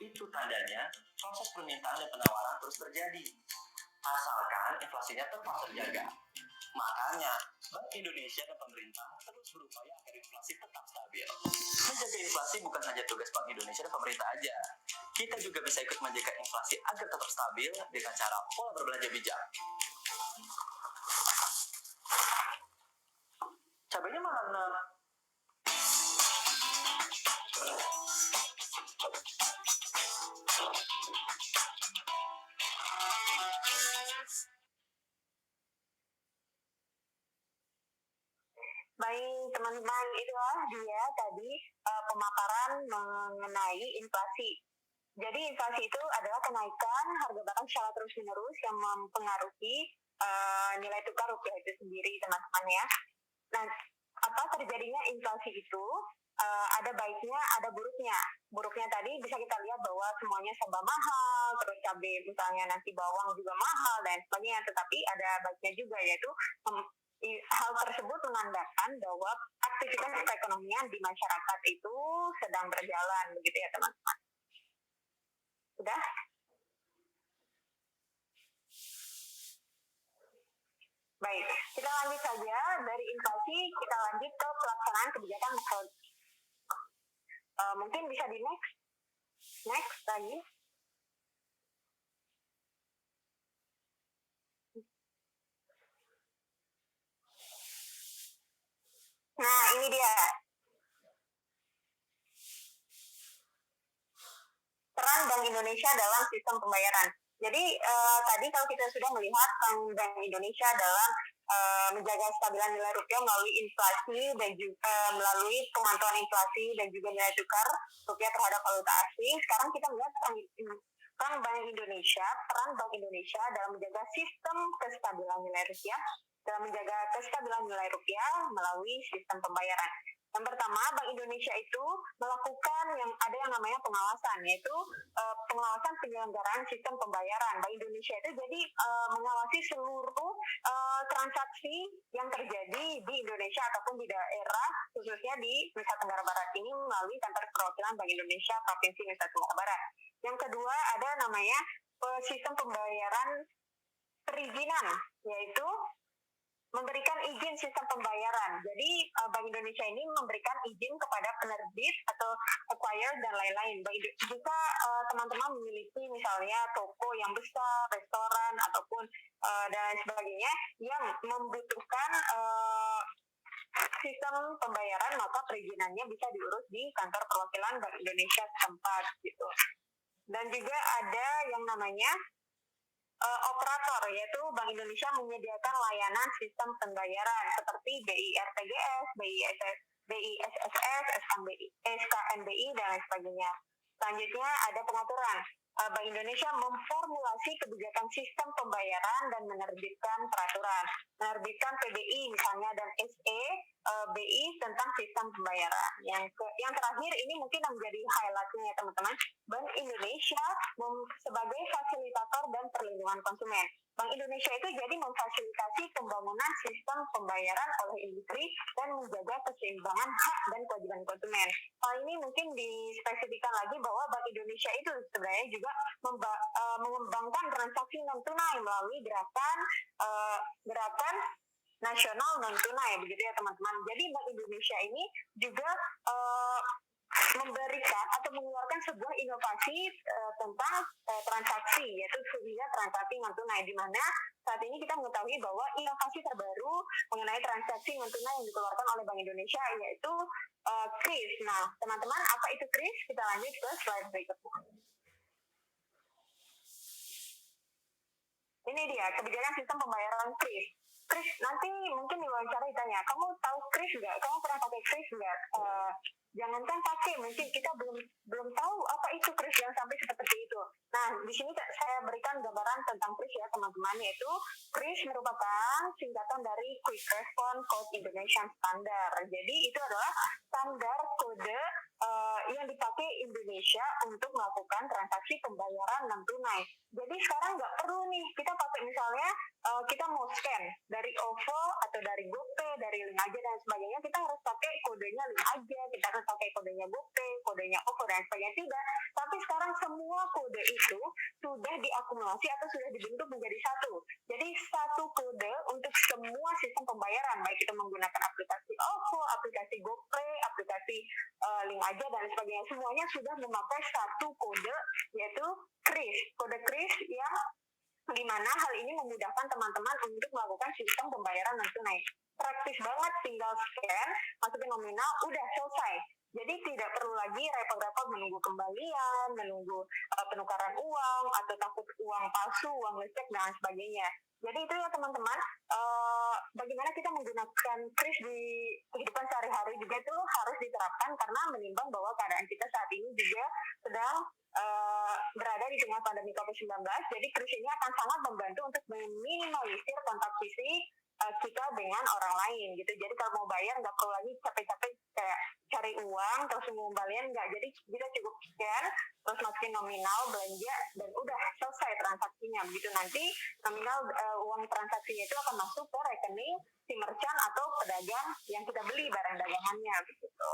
Itu tandanya proses permintaan dan penawaran terus terjadi, asalkan inflasinya tetap terjaga. Makanya, Bank Indonesia dan pemerintah terus berupaya agar inflasi tetap stabil. Menjaga inflasi bukan hanya tugas Bank Indonesia dan pemerintah aja. Kita juga bisa ikut menjaga inflasi agar tetap stabil dengan cara pola berbelanja bijak. Cabainya mana? Baik teman-teman, itulah dia tadi pemaparan mengenai inflasi. Jadi inflasi itu adalah kenaikan harga barang secara terus-menerus yang mempengaruhi nilai tukar rupiah itu sendiri, teman-teman ya. Nah, apa terjadinya inflasi itu ada baiknya, ada buruknya. Buruknya tadi bisa kita lihat bahwa semuanya serba mahal, terus cabai misalnya nanti bawang juga mahal dan sebagainya. Tetapi ada baiknya juga, yaitu hal tersebut menandakan bahwa aktivitas perekonomian di masyarakat itu sedang berjalan, begitu ya teman-teman. Sudah? Baik, kita lanjut saja. Dari inflasi, kita lanjut ke pelaksanaan kebijakan makro. Mungkin bisa di next lagi. Nah, ini dia. Peran Bank Indonesia dalam sistem pembayaran. Jadi tadi kalau kita sudah melihat Bank Indonesia dalam menjaga stabilan nilai rupiah melalui inflasi dan juga melalui pemantauan inflasi dan juga nilai tukar rupiah terhadap valuta asing. Sekarang kita melihat peran Bank Indonesia dalam menjaga sistem kestabilan nilai rupiah, melalui sistem pembayaran. Yang pertama, Bank Indonesia itu melakukan yang namanya pengawasan, yaitu pengawasan penyelenggaraan sistem pembayaran. Bank Indonesia itu jadi mengawasi seluruh transaksi yang terjadi di Indonesia ataupun di daerah, khususnya di Nusa Tenggara Barat ini melalui kantor perwakilan Bank Indonesia Provinsi Nusa Tenggara Barat. Yang kedua, ada namanya sistem pembayaran perizinan, yaitu memberikan izin sistem pembayaran. Jadi Bank Indonesia ini memberikan izin kepada penerbit atau acquirer dan lain-lain. Jika teman-teman memiliki misalnya toko yang besar, restoran ataupun dan sebagainya yang membutuhkan sistem pembayaran, maka perizinannya bisa diurus di kantor perwakilan Bank Indonesia setempat gitu. Dan juga ada yang namanya operator, yaitu Bank Indonesia menyediakan layanan sistem pembayaran seperti BI-RTGS, BI-SSS, SKNBI, dan lain sebagainya. Selanjutnya ada pengaturan. Bank Indonesia memformulasi kebijakan sistem pembayaran dan menerbitkan peraturan. Menerbitkan PBI misalnya dan SE BI tentang sistem pembayaran. Yang terakhir ini mungkin yang menjadi highlight-nya ya teman-teman. Bank Indonesia sebagai fasilitator dan perlindungan konsumen. Bank Indonesia itu jadi memfasilitasi pembangunan sistem pembayaran oleh industri dan menjaga keseimbangan hak dan kewajiban konsumen. Hal ini mungkin dispesifikkan lagi bahwa Bank Indonesia itu sebenarnya juga mengembangkan transaksi non tunai melalui gerakan nasional non tunai, begitu ya teman-teman. Jadi Bank Indonesia ini juga memberikan atau mengeluarkan sebuah inovasi tentang transaksi, yaitu sebuah transaksi non tunai, di mana saat ini kita mengetahui bahwa inovasi terbaru mengenai transaksi non tunai yang dikeluarkan oleh Bank Indonesia yaitu KRIS. Nah, teman-teman, apa itu KRIS? Kita lanjut ke slide berikutnya. Ini dia kebijakan sistem pembayaran KRIS. KRIS, nanti mungkin diwawancara ditanya, kamu tahu KRIS nggak? Kamu pernah pakai KRIS nggak? Jangankan pakai, mungkin kita belum tahu apa itu KRIS, yang sampai seperti itu. Nah, di sini saya berikan gambaran tentang KRIS ya teman-teman, yaitu KRIS merupakan singkatan dari Quick Response Code Indonesian Standard. Jadi itu adalah standar kode yang dipakai Indonesia untuk melakukan transaksi pembayaran non tunai. Jadi sekarang nggak perlu nih kita pakai misalnya kita mau scan dari OVO atau dari GoPay, dari link aja dan sebagainya, kita harus pakai kodenya link aja, kita harus pakai kodenya GoPay, kodenya OVO dan sebagainya, tidak. Tapi sekarang semua kode itu sudah diakumulasi atau sudah dibentuk menjadi satu. Jadi satu kode untuk semua sistem pembayaran, baik itu menggunakan aplikasi OVO, aplikasi GoPay, aplikasi link aja dan sebagainya, semuanya sudah memakai satu kode, yaitu KRIS. Kode KRIS yang dimana hal ini memudahkan teman-teman untuk melakukan sistem pembayaran non tunai. Praktis banget, tinggal scan, masukin nominal, udah selesai. Jadi tidak perlu lagi repot-repot menunggu kembalian, menunggu penukaran uang, atau takut uang palsu, uang lecek, dan sebagainya. Jadi itu ya teman-teman, bagaimana kita menggunakan KRIS di kehidupan sehari-hari juga itu harus diterapkan karena menimbang bahwa keadaan kita saat ini juga sedang berada di tengah pandemi COVID-19. Jadi KRIS ini akan sangat membantu untuk meminimalisir kontak fisik kita dengan orang lain gitu. Jadi kalau mau bayar nggak perlu lagi capek-capek kayak cari uang terus pengembalian, nggak. Jadi kita cukup scan terus masukin nominal belanja dan udah selesai transaksinya. Begitu nanti nominal uang transaksinya itu akan masuk ke rekening si merchant atau pedagang yang kita beli barang dagangannya begitu.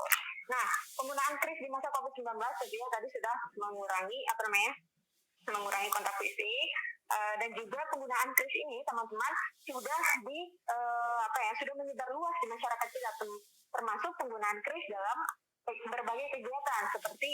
Nah, penggunaan KRIS di masa COVID-19 tentunya tadi sudah mengurangi kontak fisik, dan juga penggunaan KRIS ini teman-teman sudah sudah menyebar luas di masyarakat kita, termasuk penggunaan KRIS dalam berbagai kegiatan seperti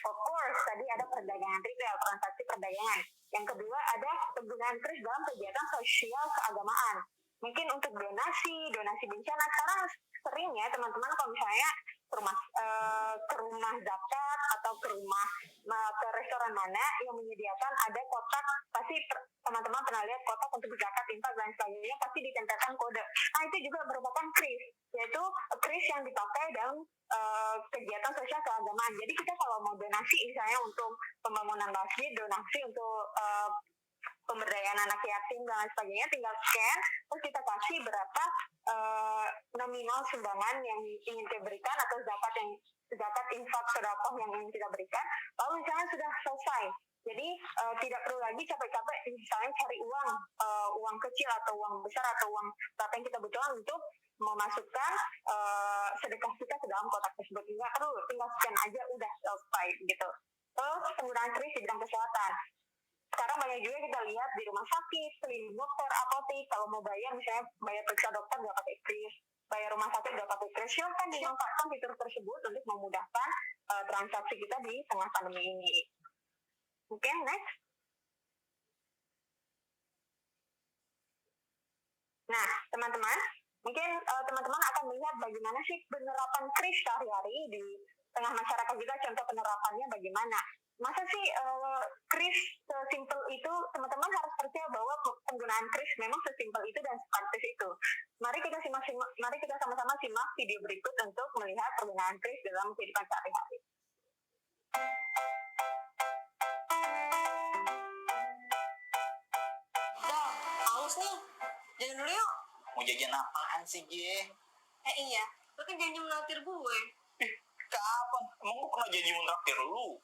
of course tadi ada perdagangan retail, transaksi perdagangan. Yang kedua ada penggunaan KRIS dalam kegiatan sosial keagamaan. Mungkin untuk donasi bencana. Sekarang sering ya teman-teman kalau misalnya ke rumah zakat atau ke restoran mana yang menyediakan ada kotak, pasti teman-teman pernah lihat kotak untuk zakat, infak dan sebagainya, pasti ditempelkan kode. Nah itu juga merupakan KRIS, yaitu KRIS yang dipakai dalam kegiatan sosial keagamaan. Jadi kita kalau mau donasi misalnya untuk pembangunan masjid, donasi untuk pemberdayaan anak yatim dan sebagainya, tinggal scan terus kita kasih berapa nominal sumbangan yang ingin kita berikan atau zakat infak sedekah yang ingin kita berikan, lalu misalnya sudah selesai. Jadi tidak perlu lagi capek-capek misalnya cari uang kecil atau uang besar atau uang berapa yang kita butuhkan untuk memasukkan sedekah kita ke dalam kotak tersebut. Nggak perlu, tinggal scan aja udah selesai gitu. Terus penggunaan KRIS di bidang kesehatan. Sekarang banyak juga kita lihat di rumah sakit, klinik dokter, apotek, kalau mau bayar misalnya bayar periksa dokter nggak pakai KRIS, bayar rumah sakit nggak pakai KRIS, silahkan dimanfaatkan fitur tersebut untuk memudahkan transaksi kita di tengah pandemi ini. Oke, next. Nah, teman-teman, mungkin teman-teman akan melihat bagaimana sih penerapan KRIS sehari-hari di tengah masyarakat kita, contoh penerapannya bagaimana. Masa sih KRIS sesimpel itu, teman-teman harus percaya bahwa penggunaan KRIS memang sesimpel itu dan sepraktis itu. Mari kita sama-sama simak video berikut untuk melihat penggunaan KRIS dalam kehidupan sehari-hari. Dah, haus nih. Jalan dulu yuk. Mau jajan apaan sih, J? Iya, lu kan janji menaktir gue. Kapan? Emang gue pernah janji mau traktir lu?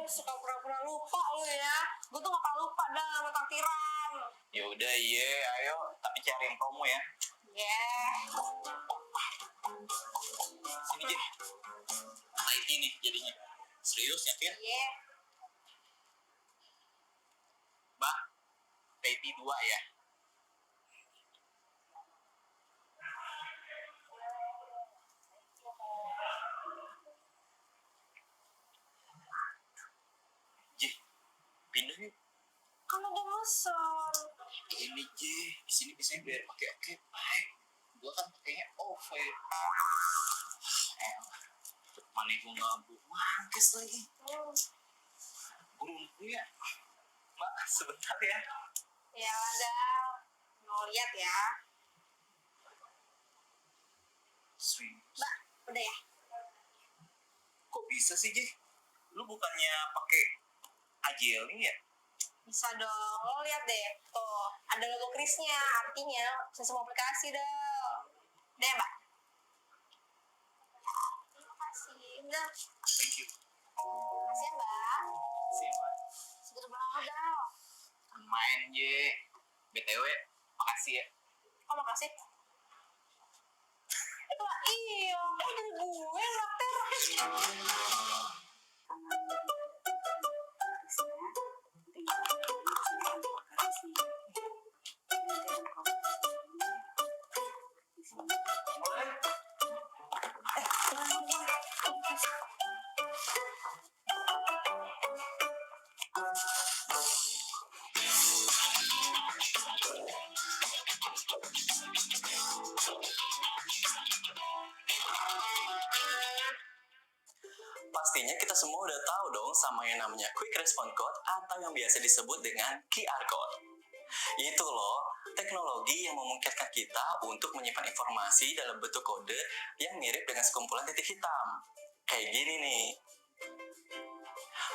Suka pura-pura lupa lu ya. Gue tuh gak lupa dah sama traktiran. Ya udah, iya, ayo. Tapi cari yang promo ya. Sini, J. IT nih jadinya. Serius ya, Fir? Mbak, IT 2 ya? Pindah yuk. Kan udah mesen. Ini J, di sini biasanya bayar pakai oke, baik. Gua kan pakainya OVO. Mana gua nggak mangkes lagi. Burung ya. Mbak, sebentar ya. Ya ada. Mau lihat ya. Sweet. Mbak, udah ya? Kok bisa sih, J? Lu bukannya pakai AJL ini ya? Bisa dong. Lo lihat deh. Tuh, ada logo KRIS-nya. Artinya sistem aplikasi dong. Deh, Mbak. Terima kasih. dah. Thank you. Makasih ya, Mbak. Sih, Mbak. Seger banget dah. Main, Ye. BTW, makasih ya. Oh, makasih. Lah, iya. Kok dari gue yang naktir? Pastinya kita semua udah tahu dong sama yang namanya Quick Response Code atau yang biasa disebut dengan QR Code. Itu loh, teknologi yang memungkinkan kita untuk menyimpan informasi dalam bentuk kode yang mirip dengan sekumpulan titik hitam. Kayak gini nih.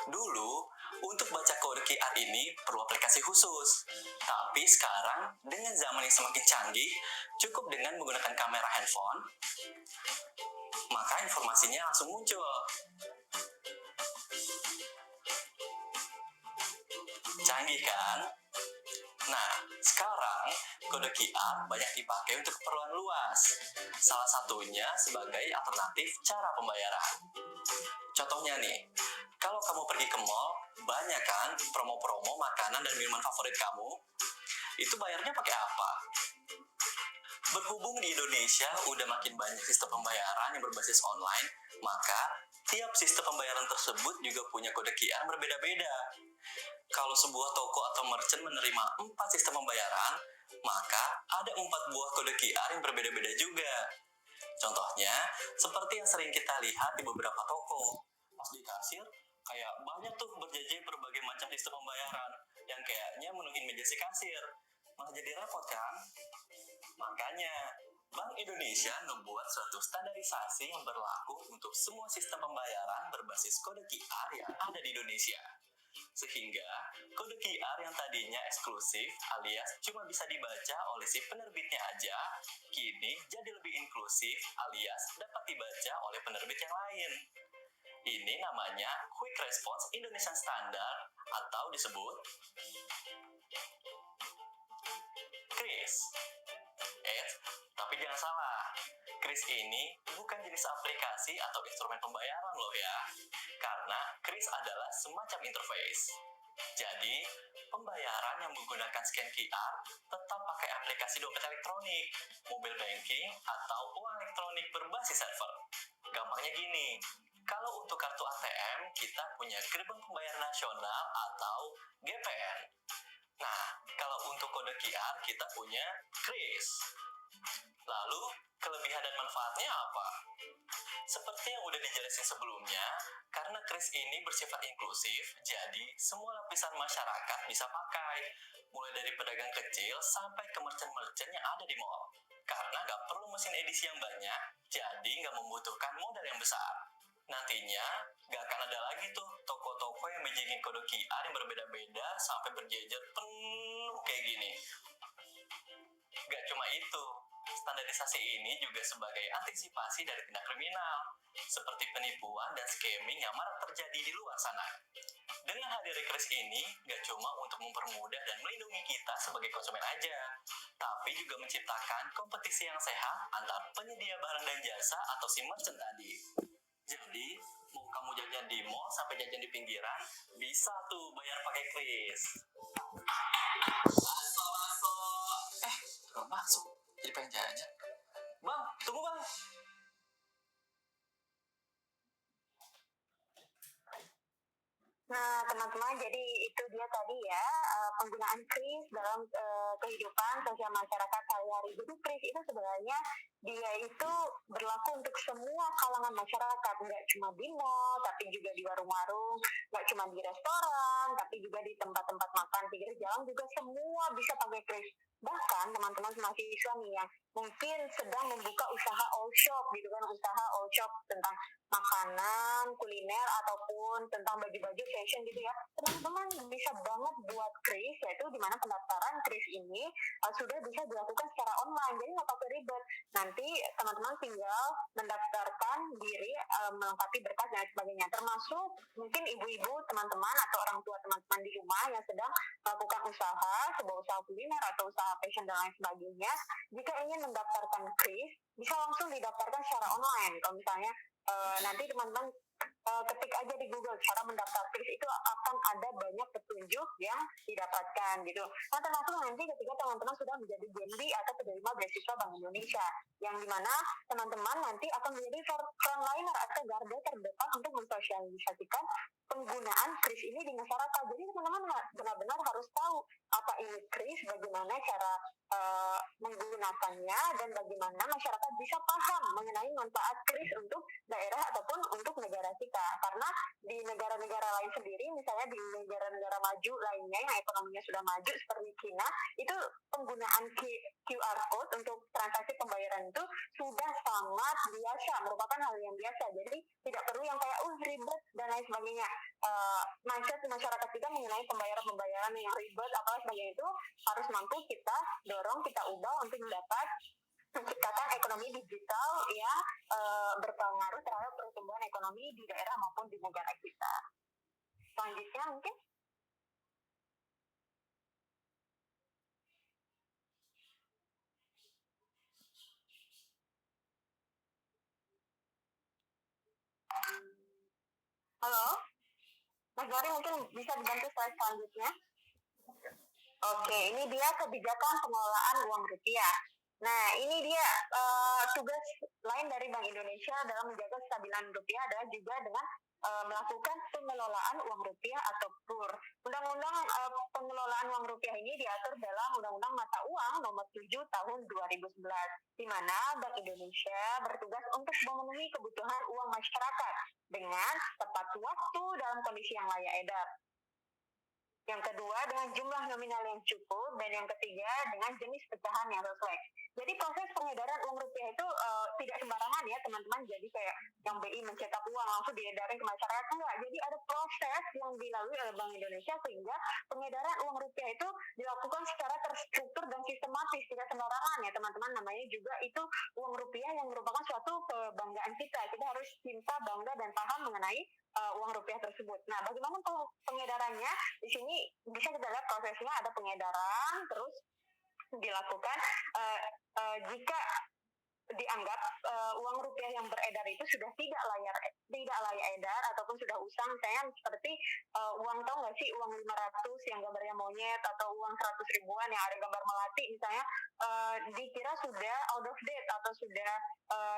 Dulu, untuk baca kode QR ini perlu aplikasi khusus. Tapi sekarang, dengan zaman yang semakin canggih, cukup dengan menggunakan kamera handphone, maka informasinya langsung muncul. Canggih kan? Nah, sekarang kode QR banyak dipakai untuk keperluan luas. Salah satunya sebagai alternatif cara pembayaran. Contohnya nih, kalau kamu pergi ke mall, banyak kan promo-promo makanan dan minuman favorit kamu? Itu bayarnya pakai apa? Berhubung di Indonesia udah makin banyak sistem pembayaran yang berbasis online, maka tiap sistem pembayaran tersebut juga punya kode QR berbeda-beda. Kalau sebuah toko atau merchant menerima 4 sistem pembayaran, maka ada 4 buah kode QR yang berbeda-beda juga. Contohnya, seperti yang sering kita lihat di beberapa toko. Pas di kasir, kayak banyak tuh berjejer berbagai macam sistem pembayaran yang kayaknya menuhin meja si kasir. Malah jadi repot kan? Makanya, Bank Indonesia membuat suatu standarisasi yang berlaku untuk semua sistem pembayaran berbasis kode QR yang ada di Indonesia. Sehingga, kode QR yang tadinya eksklusif alias cuma bisa dibaca oleh si penerbitnya aja, kini jadi lebih inklusif alias dapat dibaca oleh penerbit yang lain. Ini namanya Quick Response Indonesian Standard atau disebut KRIS. Tapi jangan salah, KRIS ini bukan jenis aplikasi atau instrumen pembayaran loh ya. Karena KRIS adalah semacam interface. Jadi, pembayaran yang menggunakan scan QR tetap pakai aplikasi dompet elektronik, mobile banking, atau uang elektronik berbasis server. Gampangnya gini, kalau untuk kartu ATM, kita punya Gerbang Pembayaran Nasional atau GPN. Nah, kalau untuk kode QR, kita punya KRIS. Lalu, kelebihan dan manfaatnya apa? Seperti yang udah dijelasin sebelumnya, karena KRIS ini bersifat inklusif, jadi semua lapisan masyarakat bisa pakai, mulai dari pedagang kecil sampai ke merchant-merchant yang ada di mall. Karena nggak perlu mesin edisi yang banyak, jadi nggak membutuhkan modal yang besar. Nantinya, nggak akan ada lagi tuh toko-toko yang menjengin kode QR yang berbeda-beda sampai berjejer penuh kayak gini. Gak cuma itu, standarisasi ini juga sebagai antisipasi dari tindak kriminal, seperti penipuan dan scamming yang marak terjadi di luar sana. Dengan hadirnya KRIS ini, gak cuma untuk mempermudah dan melindungi kita sebagai konsumen aja, tapi juga menciptakan kompetisi yang sehat antar penyedia barang dan jasa atau si merchant tadi. Jadi, mau kamu jajan di mall sampai jajan di pinggiran, bisa tuh bayar pakai KRIS. Belum masuk, jadi pengen jajan. Bang, tunggu bang. Nah, teman-teman, jadi itu dia tadi ya penggunaan KRIS dalam kehidupan sosial masyarakat sehari-hari. Jadi KRIS itu sebenarnya dia itu berlaku untuk semua kalangan masyarakat, nggak cuma di mall, tapi juga di warung-warung, nggak cuma di restoran, tapi juga di tempat-tempat makan pinggir jalan juga semua bisa pakai KRIS. Bahkan teman-teman mahasiswa nih yang mungkin sedang membuka usaha all shop gitu kan, usaha all shop tentang makanan, kuliner, ataupun tentang baju-baju fashion gitu ya, teman-teman bisa banget buat kris, yaitu di mana pendaftaran kris ini sudah bisa dilakukan secara online, jadi nggak pakai ribet. Nanti teman-teman tinggal mendaftarkan diri, melengkapi berkas dan sebagainya, termasuk mungkin ibu-ibu teman-teman atau orang tua teman-teman di rumah yang sedang melakukan usaha, sebuah usaha kuliner atau usaha fashion dan lain sebagainya. Jika ingin mendaftarkan kris, bisa langsung didaftarkan secara online. Kalau misalnya nanti teman-teman ketik aja di Google cara mendaftar kris, itu akan ada banyak petunjuk yang didapatkan gitu. Nah, termasuk nanti ketika teman-teman sudah menjadi GMB atau penerima beasiswa Bank Indonesia, yang dimana teman-teman nanti akan menjadi frontliner atau garda terdepan untuk mensosialisasikan penggunaan kris ini di masyarakat. Jadi teman-teman benar-benar harus tahu apa ini kris, bagaimana cara menggunakannya, dan bagaimana masyarakat bisa paham mengenai manfaat kris untuk daerah ataupun untuk negara kita. Karena di negara-negara lain sendiri, misalnya di negara-negara maju lainnya yang ekonominya sudah maju seperti China, itu penggunaan QR code untuk transaksi pembayaran itu sudah sangat biasa, merupakan hal yang biasa. Jadi tidak perlu yang kayak ribet dan lain sebagainya. Mindset masyarakat kita mengenai pembayaran yang ribet apalagi sebagainya itu harus mampu kita dorong, kita ubah untuk mendapat menciptakan ekonomi digital yang berpengaruh terhadap pertumbuhan ekonomi di daerah maupun di negara kita. Selanjutnya mungkin halo Mas Gari, mungkin bisa dibantu slide selanjutnya. Oke, ini dia kebijakan pengelolaan uang rupiah. Nah, ini dia tugas lain dari Bank Indonesia dalam menjaga kestabilan rupiah adalah juga dengan melakukan pengelolaan uang rupiah atau KUR. Undang-undang pengelolaan uang rupiah ini diatur dalam Undang-Undang Mata Uang Nomor 7 Tahun 2011, di mana Bank Indonesia bertugas untuk memenuhi kebutuhan uang masyarakat dengan tepat waktu dalam kondisi yang layak edar. Yang kedua, dengan jumlah nominal yang cukup. Dan yang ketiga, dengan jenis pecahan yang sesuai. Jadi proses pengedaran uang rupiah itu tidak sembarangan ya teman-teman. Jadi kayak yang BI mencetak uang langsung diedarin ke masyarakat, enggak. Jadi ada proses yang dilalui oleh Bank Indonesia sehingga pengedaran uang rupiah itu dilakukan secara terstruktur dan sistematis, tidak sembarangan ya teman-teman. Namanya juga itu uang rupiah yang merupakan suatu kebanggaan kita. Kita harus cinta, bangga, dan paham mengenai uang rupiah tersebut. Nah, bagaimana pengedarannya? Di sini bisa kita lihat prosesnya, ada pengedaran, terus dilakukan jika dianggap uang rupiah yang beredar itu sudah tidak layak edar ataupun sudah usang, misalnya seperti uang, tau nggak sih uang 500 yang gambarnya monyet, atau uang 100 ribuan yang ada gambar melati misalnya, dikira sudah out of date atau sudah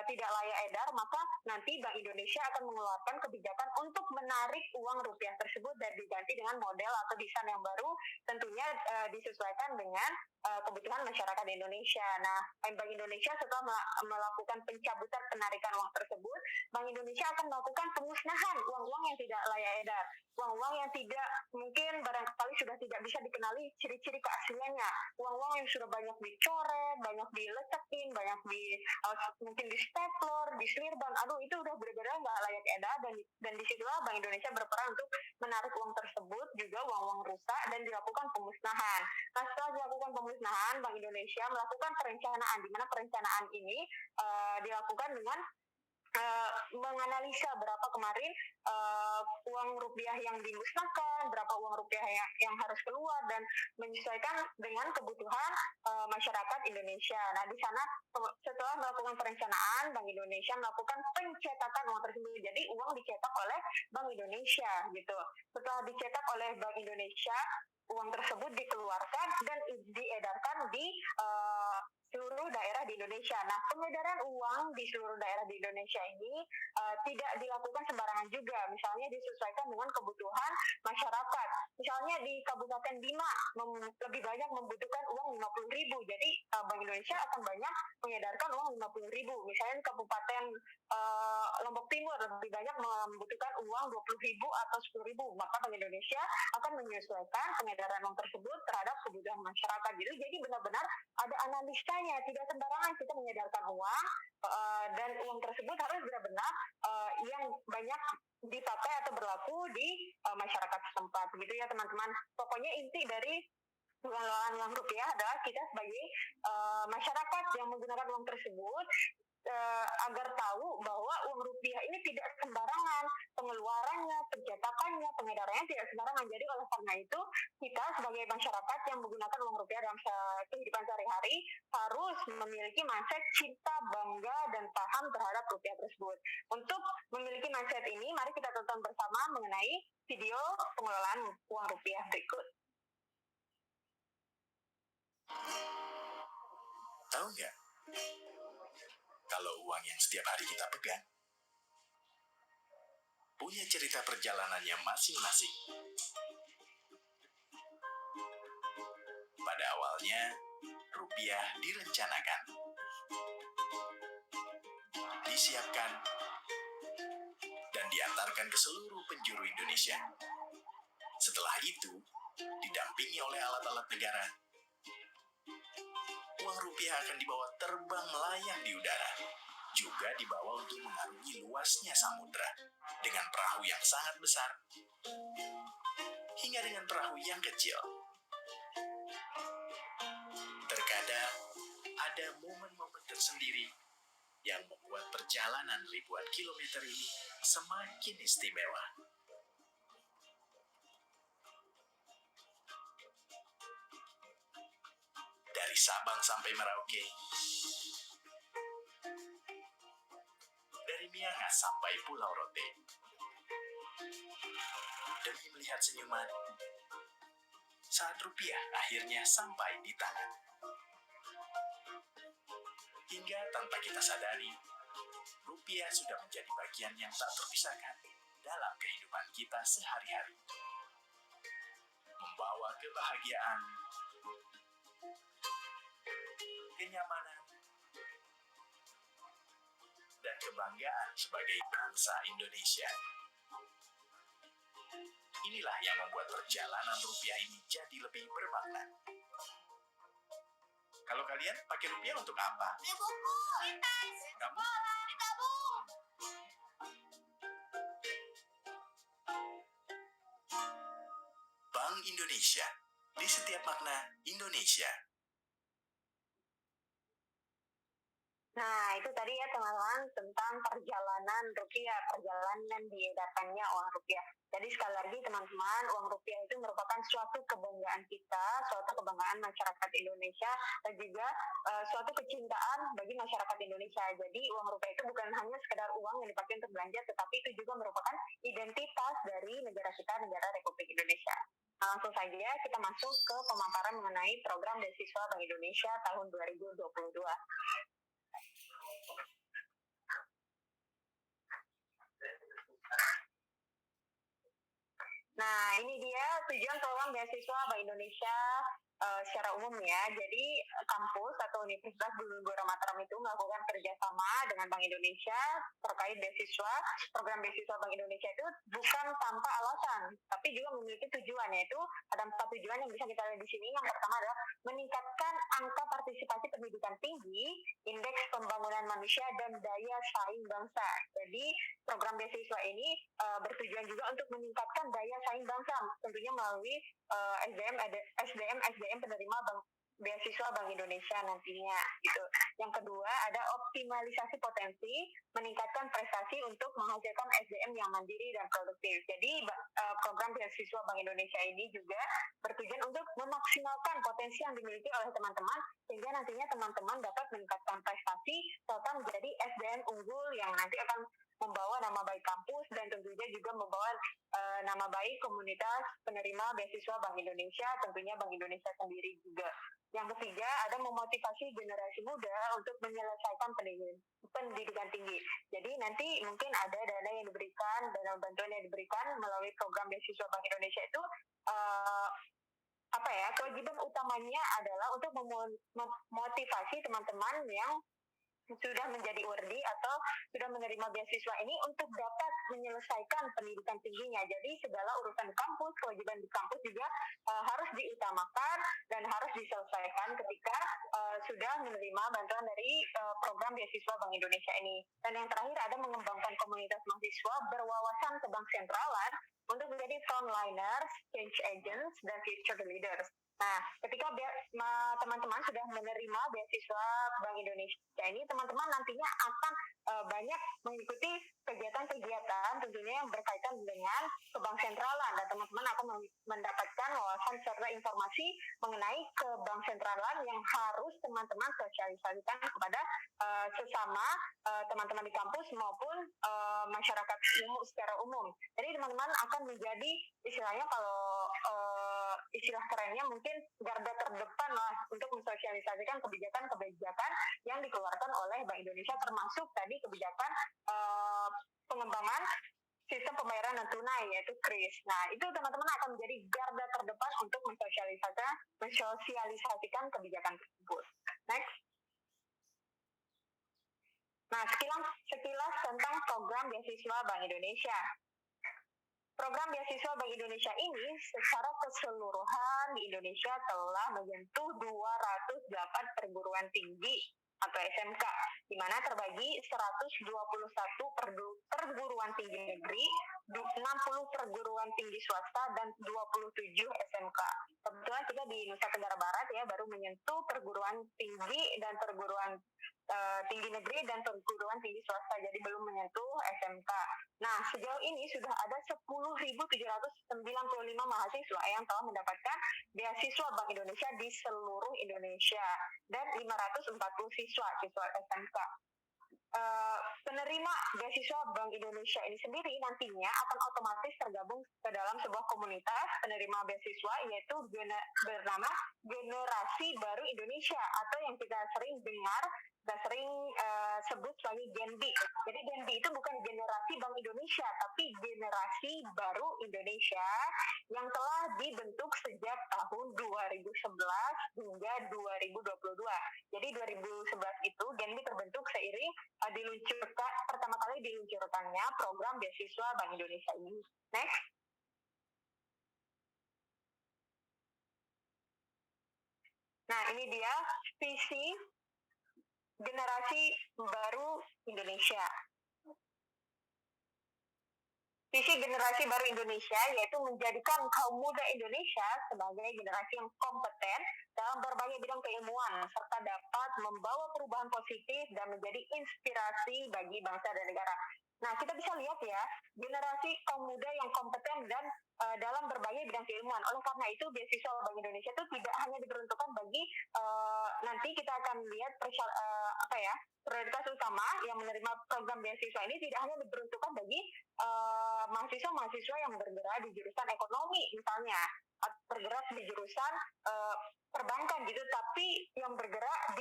tidak layak edar, maka nanti Bank Indonesia akan mengeluarkan kebijakan untuk menarik uang rupiah tersebut dan diganti dengan model atau desain yang baru, tentunya disesuaikan dengan kebutuhan masyarakat Indonesia. Nah, Bank Indonesia setelah melakukan pencabutan penarikan uang tersebut, Bank Indonesia akan melakukan pemusnahan uang-uang yang tidak layak edar, uang-uang yang tidak, mungkin barangkali sudah tidak bisa dikenali ciri-ciri keasliannya, uang-uang yang sudah banyak dicoret, banyak dilecekin, banyak mungkin di stapler, di slirban, aduh itu udah benar-benar nggak layak edar, dan disitulah Bank Indonesia berperan untuk menarik uang tersebut, juga uang-uang rusak, dan dilakukan pemusnahan. Nah, setelah dilakukan pemusnahan, Bank Indonesia melakukan perencanaan, di mana perencanaan ini dilakukan dengan menganalisa berapa kemarin uang rupiah yang dimusnahkan, berapa uang rupiah yang harus keluar, dan menyesuaikan dengan kebutuhan masyarakat Indonesia. Nah, di sana setelah melakukan perencanaan, Bank Indonesia melakukan pencetakan uang tersebut. Jadi uang dicetak oleh Bank Indonesia gitu. Setelah dicetak oleh Bank Indonesia, uang tersebut dikeluarkan dan diedarkan di seluruh daerah di Indonesia. Nah, pengedaran uang di seluruh daerah di Indonesia ini tidak dilakukan sembarangan juga. Misalnya disesuaikan dengan kebutuhan masyarakat. misalnya di Kabupaten Bima lebih banyak membutuhkan uang 50.000, jadi Bank Indonesia akan banyak mengedarkan uang 50.000. Misalnya di Kabupaten Lombok Timur lebih banyak membutuhkan uang 20.000 atau 10.000, maka Bank Indonesia akan menyesuaikan pengedaran uang tersebut terhadap kebutuhan masyarakat gitu. Jadi benar-benar ada analisanya, tidak sembarangan kita mengedarkan uang, dan uang tersebut harus benar-benar yang banyak dipakai atau berlaku di masyarakat setempat gitu ya teman-teman. Pokoknya inti dari pengelolaan uang rupiah adalah kita sebagai masyarakat yang menggunakan uang tersebut agar tahu bahwa uang rupiah ini tidak sembarangan pengeluarannya, pencetakannya, pengedarannya tidak sembarangan. Jadi oleh karena itu kita sebagai masyarakat yang menggunakan uang rupiah dalam kehidupan sehari-hari harus memiliki mindset cinta, bangga, dan paham terhadap rupiah tersebut. Untuk memiliki mindset ini, mari kita tonton bersama mengenai video pengelolaan uang rupiah berikut. Tahu nggak? Kalau uang yang setiap hari kita pegang punya cerita perjalanannya masing-masing. Pada awalnya, rupiah direncanakan, disiapkan, dan diantarkan ke seluruh penjuru Indonesia. Setelah itu, didampingi oleh alat-alat negara, uang rupiah akan dibawa terbang melayang di udara, juga dibawa untuk mengarungi luasnya samudra dengan perahu yang sangat besar hingga dengan perahu yang kecil. Terkadang ada momen-momen tersendiri yang membuat perjalanan ribuan kilometer ini semakin istimewa. Dari Sabang sampai Merauke, dari Miangas sampai Pulau Rote, demi melihat senyuman saat rupiah akhirnya sampai di tangan. Hingga tanpa kita sadari, rupiah sudah menjadi bagian yang tak terpisahkan dalam kehidupan kita sehari-hari. Membawa kebahagiaan, kenyamanan, dan kebanggaan sebagai bangsa Indonesia. Inilah yang membuat perjalanan rupiah ini jadi lebih bermakna. Kalau kalian pakai rupiah untuk apa? Beli buku, Kamu? ditabung. Bank Indonesia. Di setiap makna Indonesia. Nah, itu tadi ya teman-teman tentang perjalanan rupiah, perjalanan diedarkannya uang rupiah. Jadi sekali lagi teman-teman, uang rupiah itu merupakan suatu kebanggaan kita, suatu kebanggaan masyarakat Indonesia, dan juga suatu kecintaan bagi masyarakat Indonesia. Jadi uang rupiah itu bukan hanya sekedar uang yang dipakai untuk belanja, tetapi itu juga merupakan identitas dari negara kita, negara Republik Indonesia. Nah, langsung saja kita masuk ke pemaparan mengenai program beasiswa Bank Indonesia tahun 2022. Nah, ini dia tujuan program beasiswa Bank Indonesia secara umum ya. Jadi kampus atau Universitas Guru Mataram itu melakukan kerjasama dengan Bank Indonesia terkait beasiswa. Program beasiswa Bank Indonesia itu bukan tanpa alasan, tapi juga memiliki tujuan, yaitu ada 4 tujuan yang bisa kita lihat di sini. Yang pertama adalah meningkatkan angka partisipasi pendidikan tinggi, indeks pembangunan manusia, dan daya saing bangsa. Jadi program beasiswa ini bertujuan juga untuk meningkatkan daya saing bangsa, tentunya melalui SDM penerima beasiswa Bank Indonesia nantinya gitu. Yang kedua ada optimalisasi potensi, meningkatkan prestasi untuk menghasilkan SDM yang mandiri dan produktif. Jadi program beasiswa Bank Indonesia ini juga bertujuan untuk memaksimalkan potensi yang dimiliki oleh teman-teman, sehingga nantinya teman-teman dapat meningkatkan prestasi serta menjadi SDM unggul yang nanti akan membawa nama baik kampus dan tentunya juga membawa nama baik komunitas penerima beasiswa Bank Indonesia, tentunya Bank Indonesia sendiri juga. Yang ketiga, ada memotivasi generasi muda untuk menyelesaikan pendidikan tinggi. Jadi nanti mungkin ada dana yang diberikan, dana bantuan yang diberikan melalui program beasiswa Bank Indonesia itu kewajiban utamanya adalah untuk memotivasi teman-teman yang sudah menjadi urdi atau sudah menerima beasiswa ini untuk dapat menyelesaikan pendidikan tingginya. Jadi segala urusan di kampus, kewajiban di kampus juga harus diutamakan dan harus diselesaikan ketika sudah menerima bantuan dari program beasiswa Bank Indonesia ini. Dan yang terakhir ada mengembangkan komunitas mahasiswa berwawasan kebangssentralan untuk menjadi frontliners, change agents, dan future leaders. Nah, ketika teman-teman sudah menerima beasiswa Bank Indonesia ini, teman-teman nantinya akan banyak mengikuti kegiatan-kegiatan tentunya yang berkaitan dengan kebangssentralan, dan teman-teman akan mendapatkan wawasan serta informasi mengenai kebangssentralan yang harus teman-teman sosialisasikan kepada sesama teman-teman di kampus maupun masyarakat secara umum. Jadi teman-teman akan menjadi istilahnya kalau istilah kerennya mungkin garda terdepan lah untuk mensosialisasikan kebijakan-kebijakan yang dikeluarkan oleh Bank Indonesia, termasuk tadi kebijakan pengembangan sistem pembayaran non tunai yaitu KRIS. Nah, itu teman-teman akan menjadi garda terdepan untuk mensosialisasikan kebijakan tersebut. Next. Nah, sekilas tentang program beasiswa Bank Indonesia. Program beasiswa Bank Indonesia ini secara keseluruhan di Indonesia telah menyentuh 208 perguruan tinggi atau SMK, di mana terbagi 121 perguruan tinggi negeri, 60 perguruan tinggi swasta, dan 27 SMK. Kebetulan kita di Nusa Tenggara Barat ya baru menyentuh perguruan tinggi dan perguruan tinggi negeri dan perguruan tinggi swasta, jadi belum menyentuh SMK. Nah, sejauh ini sudah ada 10.795 mahasiswa yang telah mendapatkan beasiswa Bank Indonesia di seluruh Indonesia dan 540 siswa SMK. Penerima beasiswa Bank Indonesia ini sendiri nantinya akan otomatis tergabung ke dalam sebuah komunitas penerima beasiswa yaitu bernama Generasi Baru Indonesia atau yang kita sering dengar sebut sebagai GENBI. Jadi GENBI itu bukan generasi Bank Indonesia, tapi generasi baru Indonesia yang telah dibentuk sejak tahun 2011 hingga 2022. Jadi 2011 itu GENBI terbentuk seiring pertama kali diluncurkannya program beasiswa Bank Indonesia ini. Next. Nah, ini dia visi Generasi Baru Indonesia. Visi Generasi Baru Indonesia yaitu menjadikan kaum muda Indonesia sebagai generasi yang kompeten dalam berbagai bidang keilmuan serta dapat membawa perubahan positif dan menjadi inspirasi bagi bangsa dan negara. Nah, kita bisa lihat ya, generasi kaum muda yang kompeten dan dalam berbagai bidang keilmuan. Oleh karena itu, beasiswa Bank Indonesia itu tidak hanya diperuntukkan bagi nanti kita akan lihat prioritas utama yang menerima program beasiswa ini tidak hanya diperuntukkan bagi mahasiswa-mahasiswa yang bergerak di jurusan ekonomi misalnya, atau bergerak di jurusan perbankan gitu, tapi yang bergerak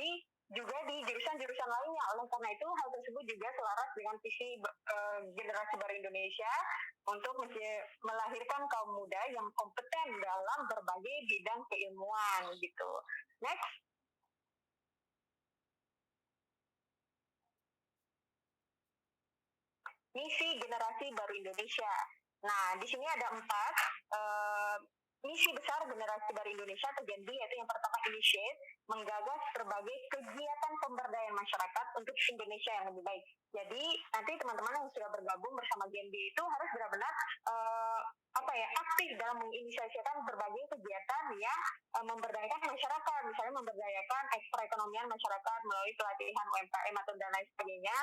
juga di jurusan-jurusan lainnya. Oleh karena itu, hal tersebut juga selaras dengan visi Generasi Baru Indonesia untuk melahirkan kaum muda yang kompeten dalam berbagai bidang keilmuan gitu. Next. Misi Generasi Baru Indonesia. Nah, di sini ada 4 misi besar Generasi Baru Indonesia atau GENBI, yaitu yang pertama initiate, menggagas berbagai kegiatan pemberdayaan masyarakat untuk Indonesia yang lebih baik. Jadi nanti teman-teman yang sudah bergabung bersama GENBI itu harus benar-benar aktif dalam menginisiasikan berbagai kegiatan yang memberdayakan masyarakat, misalnya memberdayakan perekonomian masyarakat melalui pelatihan UMKM atau dan lain sebagainya,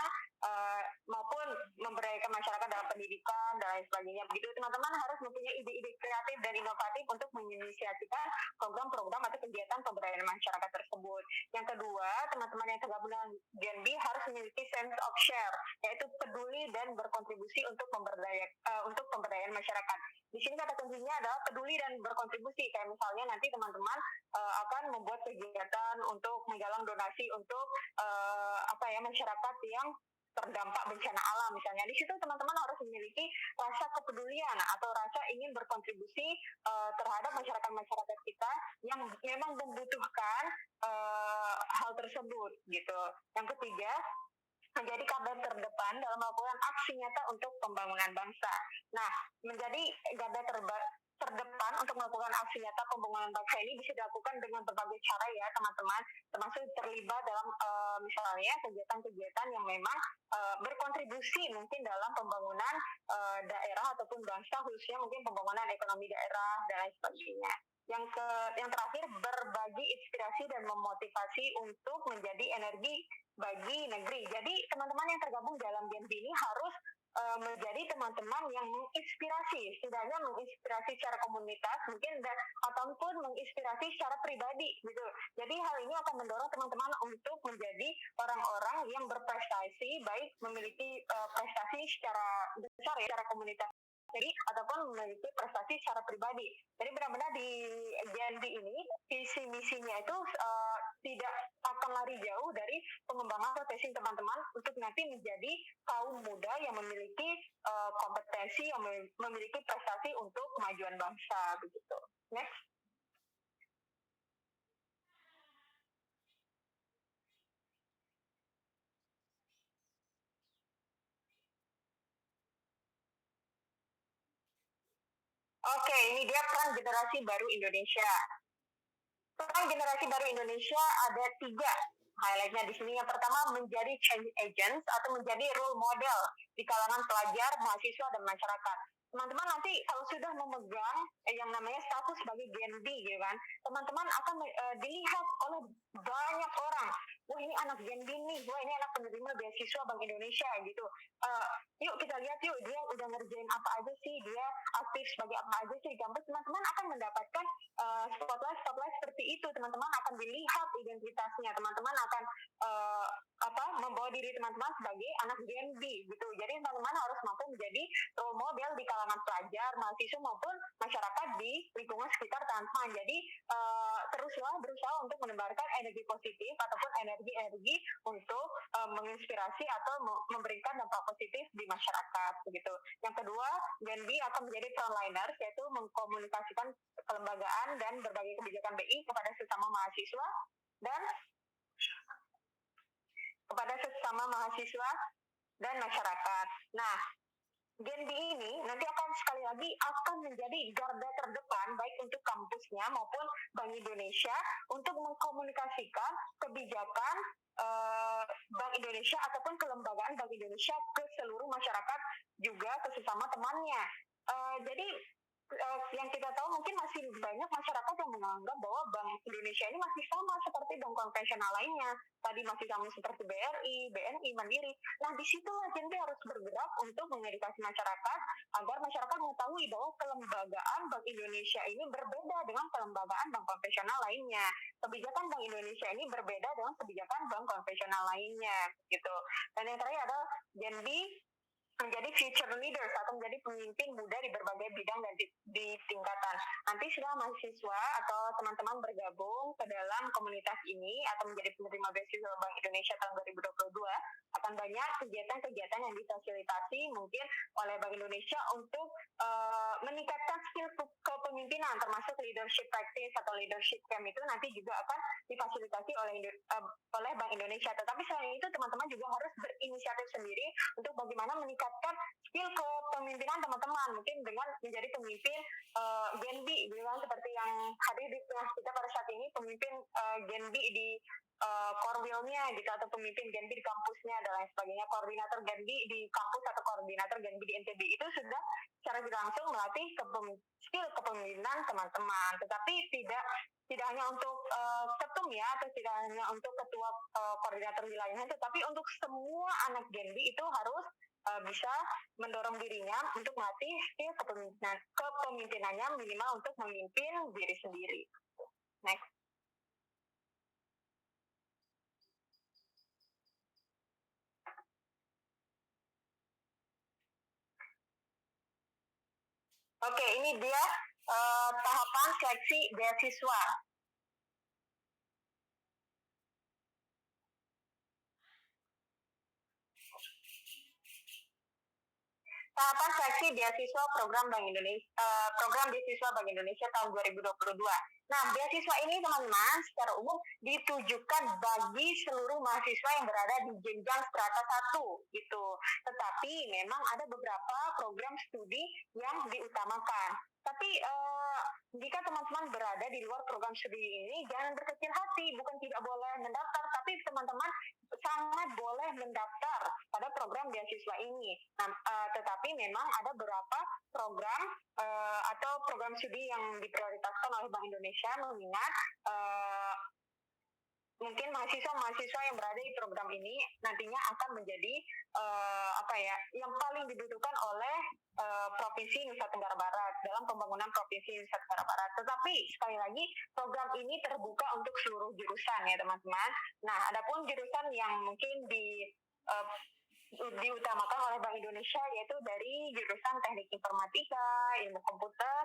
maupun memberdayakan masyarakat dalam pendidikan dan lain sebagainya. Begitu teman-teman harus mempunyai ide-ide kreatif dan inovatif untuk menginisiasikan program-program atau kegiatan pemberdayaan masyarakat tersebut. Yang kedua, teman-teman yang tergabung dengan GENBI harus memiliki sense of share, yaitu peduli dan berkontribusi untuk pemberdayaan masyarakat. Di sini kata kuncinya adalah peduli dan berkontribusi. Kayak misalnya nanti teman-teman akan membuat kegiatan untuk menggalang donasi untuk masyarakat yang terdampak bencana alam misalnya. Di situ teman-teman harus memiliki rasa kepedulian atau rasa ingin berkontribusi terhadap masyarakat-masyarakat kita yang memang membutuhkan hal tersebut gitu. Yang ketiga, menjadi garda terdepan dalam melakukan aksi nyata untuk pembangunan bangsa. Nah, menjadi garda terdepan untuk melakukan aksi nyata pembangunan bangsa ini bisa dilakukan dengan berbagai cara ya teman-teman, termasuk terlibat dalam misalnya kegiatan-kegiatan yang memang berkontribusi mungkin dalam pembangunan daerah ataupun bangsa, khususnya mungkin pembangunan ekonomi daerah dan lain sebagainya. Yang terakhir, berbagi inspirasi dan memotivasi untuk menjadi energi bagi negeri. Jadi teman-teman yang tergabung dalam GENB ini harus menjadi teman-teman yang menginspirasi, setidaknya menginspirasi secara komunitas mungkin ataupun menginspirasi secara pribadi gitu. Jadi hal ini akan mendorong teman-teman untuk menjadi orang-orang yang berprestasi, baik memiliki prestasi secara besar ya, secara komunitas jadi ataupun memiliki prestasi secara pribadi. Jadi benar-benar di GNB ini visi misinya itu tidak akan lari jauh dari pengembangan potensi teman-teman untuk nanti menjadi kaum muda yang memiliki kompetensi, yang memiliki prestasi untuk kemajuan bangsa begitu. Next. Oke, ini dia peran generasi baru Indonesia. Peran generasi baru Indonesia ada 3 highlightnya di sini. Yang pertama, menjadi change agents atau menjadi role model di kalangan pelajar, mahasiswa, dan masyarakat. Teman-teman nanti kalau sudah memegang yang namanya status sebagai GENB gitu kan, teman-teman akan dilihat oleh banyak orang. Wah, ini anak GENB nih, wah ini anak penerima beasiswa Bank Indonesia gitu. Yuk kita lihat yuk, dia udah ngerjain apa aja sih, dia aktif sebagai apa aja sih di kampus. Teman-teman akan mendapatkan spotlight seperti itu. Teman-teman akan dilihat identitasnya, teman-teman akan membawa diri teman-teman sebagai anak GENB gitu. Jadi teman-teman harus mampu menjadi role model di kalangan pelajar, mahasiswa maupun masyarakat di lingkungan sekitar teman-teman. Jadi teruslah berusaha untuk menebarkan energi positif ataupun energi untuk menginspirasi atau memberikan dampak positif di masyarakat begitu. Yang kedua, GENB akan menjadi frontliners, yaitu mengkomunikasikan kelembagaan dan berbagai kebijakan BI kepada sesama mahasiswa dan masyarakat. Nah, GENB ini nanti akan sekali lagi akan menjadi garda terdepan baik untuk kampusnya maupun Bank Indonesia untuk mengkomunikasikan kebijakan Bank Indonesia ataupun kelembagaan Bank Indonesia ke seluruh masyarakat juga ke sesama temannya. Jadi yang kita tahu mungkin masih banyak masyarakat yang menganggap bahwa Bank Indonesia ini masih sama seperti bank konvensional lainnya. Tadi masih sama seperti BRI, BNI, Mandiri. Nah, disitulah GENB harus bergerak untuk mengedukasi masyarakat agar masyarakat mengetahui bahwa kelembagaan Bank Indonesia ini berbeda dengan kelembagaan bank konvensional lainnya. Kebijakan Bank Indonesia ini berbeda dengan kebijakan bank konvensional lainnya, gitu. Dan yang terakhir adalah GENB menjadi future leaders atau menjadi pemimpin muda di berbagai bidang dan di tingkatan. Nanti setelah mahasiswa atau teman-teman bergabung ke dalam komunitas ini atau menjadi penerima beasiswa Bank Indonesia tahun 2022, akan banyak kegiatan-kegiatan yang difasilitasi mungkin oleh Bank Indonesia untuk meningkatkan skill kepemimpinan, termasuk leadership practice atau leadership camp itu nanti juga akan difasilitasi oleh Bank Indonesia. Tetapi selain itu teman-teman juga harus berinisiatif sendiri untuk bagaimana meningkatkan skill kepemimpinan teman-teman, mungkin dengan menjadi pemimpin GENB, bilang seperti yang hadir di tengah kita pada saat ini, pemimpin GENB di Korwilnya gitu, atau pemimpin GENB di kampusnya dan lain sebagainya, koordinator GENB di kampus atau koordinator GENB di NTB itu sudah secara tidak langsung melatih skill kepemimpinan teman-teman. Tetapi tidak hanya untuk ketum ya, atau tidak hanya untuk ketua koordinator wilayahnya, tetapi untuk semua anak GENB itu harus bisa mendorong dirinya untuk melatih skill kepemimpinannya minimal untuk memimpin diri sendiri. Next. Oke, ini dia tahapan seleksi beasiswa. tahapan seleksi beasiswa program Bank Indonesia, program beasiswa Bank Indonesia tahun 2022. Nah, beasiswa ini teman-teman secara umum ditujukan bagi seluruh mahasiswa yang berada di jenjang strata 1 gitu. Tetapi memang ada beberapa program studi yang diutamakan. Tapi jika teman-teman berada di luar program studi ini, jangan berkecil hati, bukan tidak boleh mendaftar, tapi teman-teman sangat boleh mendaftar pada program beasiswa ini. Nah, tetapi memang ada beberapa program atau program studi yang diprioritaskan oleh Bank Indonesia, mengingat mungkin mahasiswa-mahasiswa yang berada di program ini nantinya akan menjadi yang paling dibutuhkan oleh Provinsi Nusa Tenggara Barat dalam pembangunan Provinsi Nusa Tenggara Barat. Tetapi sekali lagi program ini terbuka untuk seluruh jurusan ya teman-teman. Nah, adapun jurusan yang mungkin diutamakan oleh Bank Indonesia yaitu dari jurusan Teknik Informatika, Ilmu Komputer,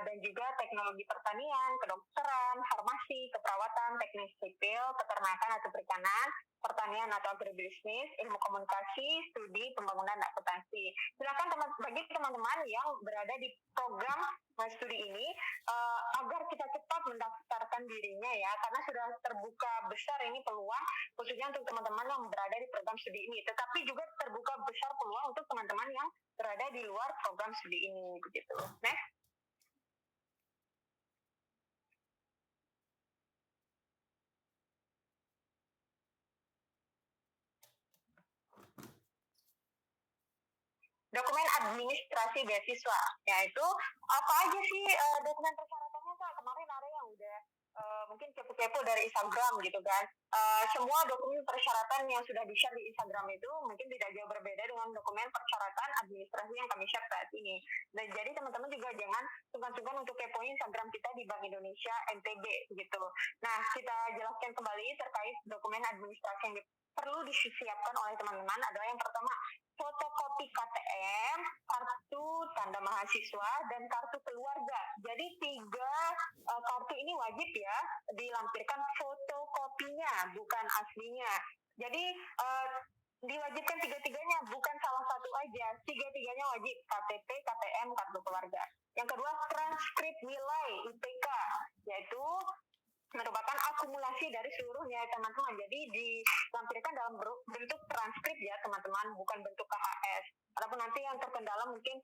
dan juga Teknologi Pertanian, Kedokteran, Farmasi, Keperawatan, Teknik Sipil, Peternakan atau Perikanan, Pertanian atau Agribisnis, Ilmu Komunikasi, Studi Pembangunan dan Akuntansi. Silakan bagi teman-teman yang berada di program studi ini agar kita cepat mendaftarkan dirinya ya, karena sudah terbuka besar ini peluang khususnya untuk teman-teman yang berada di program studi ini, tetapi juga terbuka besar peluang untuk teman-teman yang berada di luar program studi ini begitu. Next. Dokumen administrasi beasiswa, yaitu apa aja sih dokumen persyaratannya Kak? Kemarin ada yang udah mungkin kepo-kepo dari Instagram gitu kan. Semua dokumen persyaratan yang sudah di-share di Instagram itu mungkin tidak jauh berbeda dengan dokumen persyaratan administrasi yang kami share saat ini. Dan jadi teman-teman juga jangan sungkan-sungkan untuk kepoin Instagram kita di Bank Indonesia NTB gitu. Nah, kita jelaskan kembali terkait dokumen administrasi yang perlu disiapkan oleh teman-teman adalah yang pertama, fotokopi KTM, kartu tanda mahasiswa, dan kartu keluarga. Jadi 3 kartu ini wajib ya dilampirkan fotokopinya, bukan aslinya. Jadi diwajibkan 3-tiganya, bukan salah satu aja. 3-tiganya wajib, KTP, KTM, kartu keluarga. Yang kedua, transkrip nilai IPK, yaitu merupakan akumulasi dari seluruhnya teman-teman. Jadi dilampirkan dalam bentuk transkrip ya teman-teman, bukan bentuk KHS. Adapun nanti yang terkendala mungkin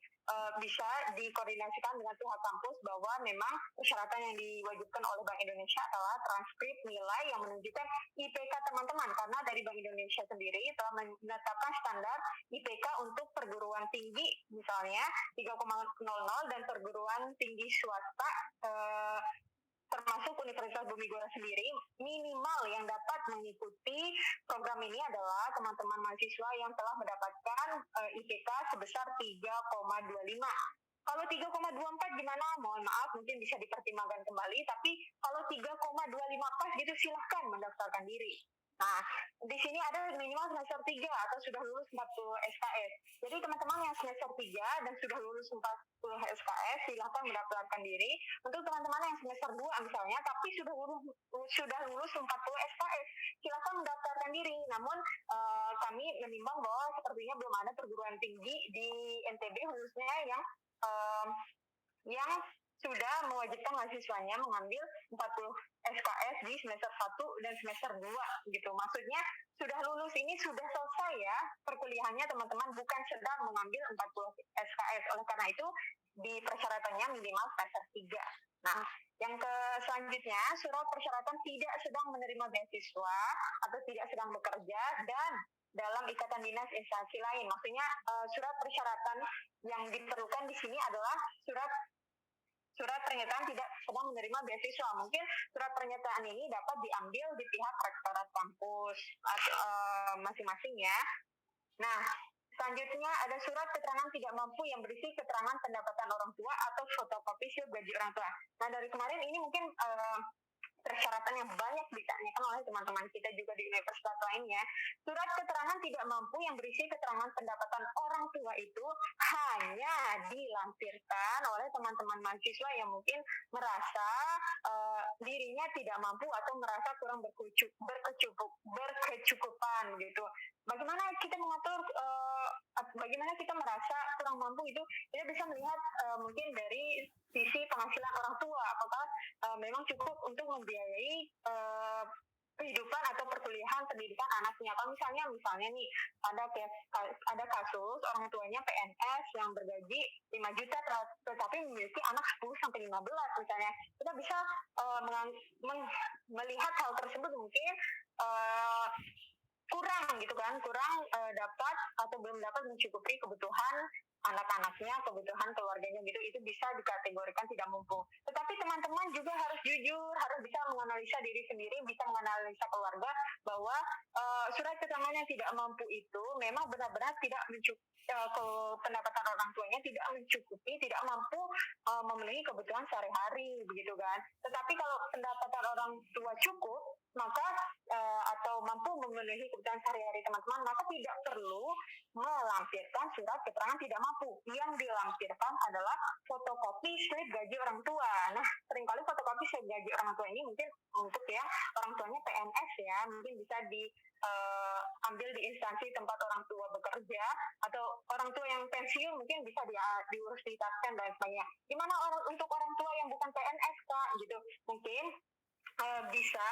bisa dikoordinasikan dengan pihak kampus bahwa memang persyaratan yang diwajibkan oleh Bank Indonesia adalah transkrip nilai yang menunjukkan IPK teman-teman, karena dari Bank Indonesia sendiri telah menetapkan standar IPK untuk perguruan tinggi misalnya 3,00 dan perguruan tinggi swasta termasuk Universitas Bumi Gora sendiri, minimal yang dapat mengikuti program ini adalah teman-teman mahasiswa yang telah mendapatkan IPK sebesar 3,25. Kalau 3,24 gimana? Mohon maaf, mungkin bisa dipertimbangkan kembali, tapi kalau 3,25 pas gitu silahkan mendaftarkan diri. Nah, di sini ada minimal semester 3 atau sudah lulus 40 SKS. Jadi teman-teman yang semester 3 dan sudah lulus 40 SKS, silahkan mendaftarkan diri. Untuk teman-teman yang semester 2 misalnya, tapi sudah lulus 40 SKS, silahkan mendaftarkan diri. Namun, kami menimbang bahwa sepertinya belum ada perguruan tinggi di NTB khususnya yang sudah mewajibkan mahasiswanya mengambil 40 SKS di semester 1 dan semester 2 gitu. Maksudnya sudah lulus ini sudah selesai ya perkuliahannya teman-teman, bukan sedang mengambil 40 SKS. Oleh karena itu di persyaratannya minimal semester 3. Nah, yang selanjutnya surat persyaratan tidak sedang menerima beasiswa atau tidak sedang bekerja dan dalam ikatan dinas instansi lain. Maksudnya surat persyaratan yang diperlukan di sini adalah surat pernyataan tidak sedang menerima beasiswa. Mungkin surat pernyataan ini dapat diambil di pihak rektorat kampus atau masing-masing ya. Nah, selanjutnya ada surat keterangan tidak mampu yang berisi keterangan pendapatan orang tua atau fotokopi slip gaji orang tua. Nah, dari kemarin ini mungkin persyaratan yang banyak ditanyakan oleh teman-teman kita juga di universitas lainnya. Surat keterangan tidak mampu yang berisi keterangan pendapatan orang tua itu hanya dilampirkan oleh teman-teman mahasiswa yang mungkin merasa dirinya tidak mampu atau merasa kurang berkecukupan gitu. Bagaimana kita mengatur bagaimana kita merasa kurang mampu itu kita bisa melihat mungkin dari sisi penghasilan orang tua, apakah memang cukup untuk membiayai kehidupan atau perkuliahan pendidikan anaknya. Kalau misalnya nih ada kasus orang tuanya PNS yang bergaji 5 juta tetapi memiliki anak 10 sampai 15 misalnya. Kita bisa melihat hal tersebut mungkin kurang gitu kan, dapat atau belum dapat mencukupi kebutuhan anak-anaknya, kebutuhan keluarganya gitu, itu bisa dikategorikan tidak mampu. Tetapi teman-teman juga harus jujur, harus bisa menganalisa diri sendiri, bisa menganalisa keluarga bahwa surat keterangan yang tidak mampu itu memang benar-benar tidak mencukupi, pendapatan orang tuanya tidak mencukupi, tidak mampu memenuhi kebutuhan sehari-hari begitu kan. Tetapi kalau pendapatan orang tua cukup, maka atau mampu memenuhi kebutuhan sehari-hari teman-teman, maka tidak perlu melampirkan surat keterangan tidak mampu. Yang dilampirkan adalah fotokopi slip gaji orang tua. Nah, seringkali fotokopi slip gaji orang tua ini mungkin untuk ya orang tuanya PNS ya, mungkin bisa diambil di instansi tempat orang tua bekerja, atau orang tua yang pensiun mungkin bisa diurus di Tasken dan sebagainya. Gimana untuk orang tua yang bukan PNS Kak gitu, mungkin bisa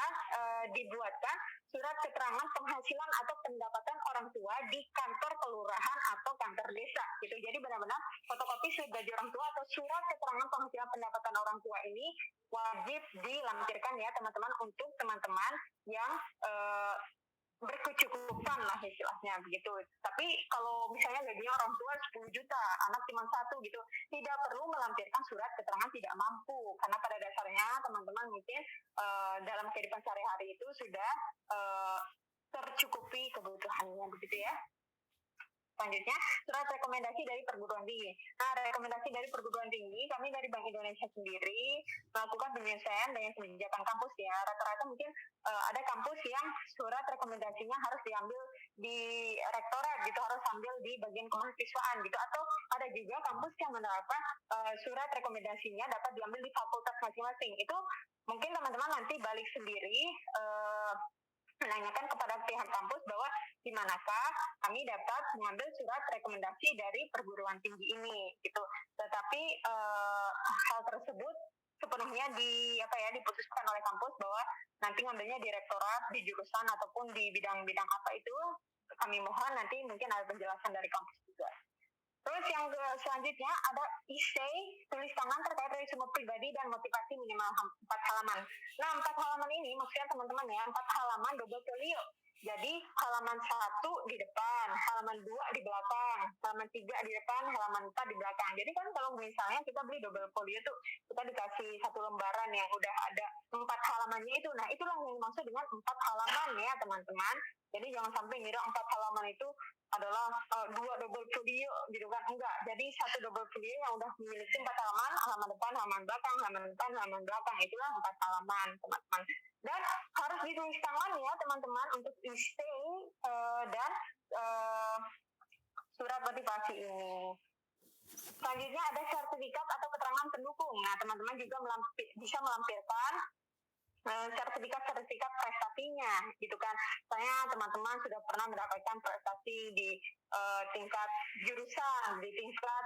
dibuatkan surat keterangan penghasilan atau pendapatan orang tua di kantor kelurahan atau kantor desa gitu. Jadi benar-benar fotokopi slip gaji orang tua atau surat keterangan penghasilan pendapatan orang tua ini wajib dilampirkan ya teman-teman, untuk teman-teman yang berkecukupan lah istilahnya begitu. Tapi kalau misalnya gajinya orang tua 10 juta, anak cuma 1 gitu, tidak perlu melampirkan surat keterangan tidak mampu, karena pada dasarnya teman-teman mungkin dalam kehidupan sehari-hari itu sudah tercukupi kebutuhannya begitu ya. Selanjutnya, surat rekomendasi dari perguruan tinggi. Nah, rekomendasi dari perguruan tinggi, kami dari Bank Indonesia sendiri melakukan penyelesaian dengan kebijakan kampus ya. Rata-rata mungkin ada kampus yang surat rekomendasinya harus diambil di rektorat gitu, harus ambil di bagian kemahasiswaan gitu. Atau ada juga kampus yang menerapkan surat rekomendasinya dapat diambil di fakultas masing-masing. Itu mungkin teman-teman nanti balik sendiri menanyakan kepada pihak kampus bahwa di manakah kami dapat mengambil surat rekomendasi dari perguruan tinggi ini gitu. Tetapi hal tersebut sepenuhnya diputuskan oleh kampus bahwa nanti ngambilnya di rektorat, di jurusan ataupun di bidang-bidang apa itu, kami mohon nanti mungkin ada penjelasan dari kampus juga. Terus yang selanjutnya ada essay tulis tangan terkait resume pribadi dan motivasi minimal 4 halaman. Nah, 4 halaman ini maksudnya teman-teman ya, 4 halaman double folio. Jadi halaman 1 di depan, halaman 2 di belakang, halaman 3 di depan, halaman 4 di belakang. Jadi kan kalau misalnya kita beli double folio tuh, kita dikasih 1 lembaran yang udah ada 4 halamannya itu. Nah, itulah yang dimaksud dengan 4 halaman ya teman-teman. Jadi jangan sampai ngira 4 halaman itu adalah 2 double folio gitu kan, enggak. Jadi 1 double folio yang udah memiliki 4 halaman, halaman depan, halaman belakang, halaman depan, halaman belakang, itulah 4 halaman teman-teman. Dan harus ditulis tangan ya teman-teman untuk essay dan surat motivasi ini. Selanjutnya ada sertifikat atau keterangan pendukung. Nah, teman-teman juga bisa melampirkan sertifikat prestasinya gitu kan. Saya teman-teman sudah pernah mendapatkan prestasi di tingkat jurusan, di tingkat